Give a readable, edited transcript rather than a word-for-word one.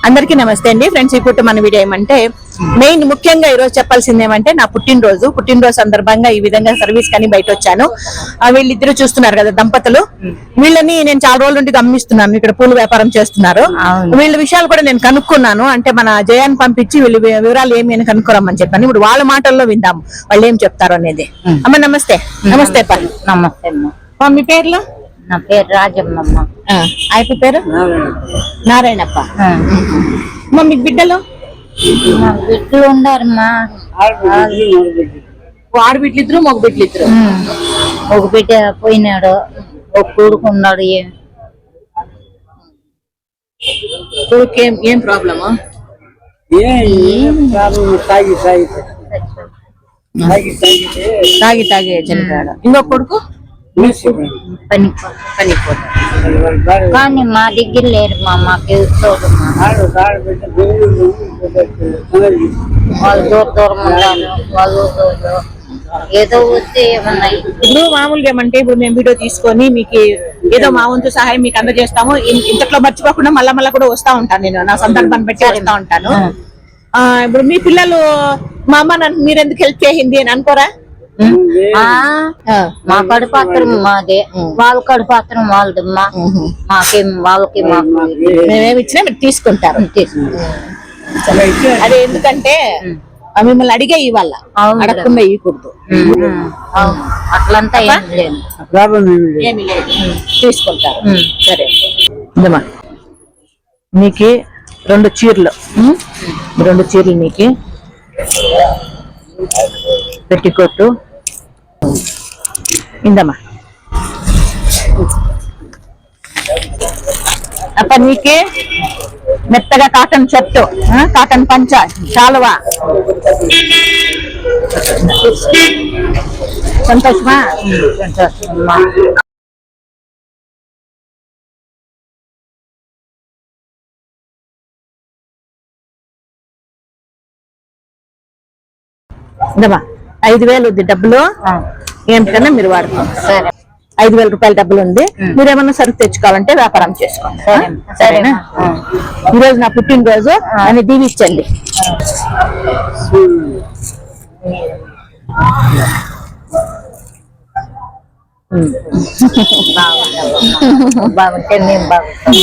అందరికీ నమస్తే అండి ఫ్రెండ్స్. ఇప్పుడు మన వీడియో ఏమంటే మెయిన్ ముఖ్యంగా ఈ రోజు చెప్పాల్సింది ఏమంటే నా పుట్టినరోజు సందర్భంగా ఈ విధంగా సర్వీస్ కని బయట వచ్చాను. వీళ్ళిద్దరు చూస్తున్నారు కదా దంపతులు, వీళ్ళని నేను చాలా రోజుల నుండి గమనిస్తున్నాను. ఇక్కడ పూల వ్యాపారం చేస్తున్నారు. వీళ్ళ విషయాలు కూడా నేను కనుక్కున్నాను. అంటే మన జయాన్ని పంపించి వీళ్ళ వివరాలు ఏమి అని కనుక్కోరమ్మని చెప్పాను. ఇప్పుడు వాళ్ళ మాటల్లో విందాము వాళ్ళు ఏం చెప్తారు అనేది. అమ్మ నమస్తే. నమస్తే అప్ప. నమస్తే అమ్మ. మీ పేర్లు? నా పేరు రాజమ్మ. ఆయన పేరు నారాయణప్ప. మీకు బిడ్డలు? బిడ్డలు ఉండారమ్మా. ఆడబిడ్డలిద్దరు మగ బిడ్డలిద్దరు. ఒక బిడ్డ పోయినాడు, ఒక కొడుకున్నాడు. కొడుకు ఏం ప్రాబ్లము? తాగి చనిపోయాడు. ఇంకొక కొడుకు కానీ మా దగ్గర లేరు మా. మాకు వాళ్ళు దూరం ఉన్నారు. వాళ్ళు ఏదో వస్తే ఏమన్నా ఇప్పుడు మామూలుగా ఏమంటే ఇప్పుడు మేము వీడియో తీసుకొని మీకు ఏదో మా వంతు సహాయం మీకు అందజేస్తాము. ఇంతట్లో మర్చిపోకుండా మళ్ళా కూడా వస్తా ఉంటాను. నేను నా సందర్భాన్ని బట్టి వస్తా ఉంటాను. ఇప్పుడు మీ పిల్లలు మా అమ్మ నన్ను మీరెందుకు హెల్ప్ చేసింది అని అనుకోరా? మా కడుపాత్రం మాదే, వాళ్ళ కడుపాత్రం వాళ్ళదమ్మా. మాకేం వాళ్ళకి మాకు మేమేమి ఇచ్చినా మీరు తీసుకుంటారు. అదే ఎందుకంటే మిమ్మల్ని అడిగే ఇవాళ అడగకుండా ఇవ్వకూడదు. అట్లంతా ఏమి లేదు, తీసుకుంటారు. సరే మీకు 2 చీరలు మీకు పెట్టికొట్టు ఇందమ్మా. అప్ప నీకే మెత్తగా కాటన్ షర్టు, కాటన్ పంచ, శాలువా. సంతోషమా? సంతోషమా. ఇందమ్మా 5,000 డబ్బులు ఏంటన్నా మీరు వాడుకోండి. సరే, 5,000 రూపాయల డబ్బులు ఉంది. మీరేమన్నా సరుకు తెచ్చుకోవాలంటే వ్యాపారం చేసుకోండి. సరేనా? ఈరోజు నా పుట్టినరోజు అని దీవించండి. బాగుంటే మేము బాగుంటాం.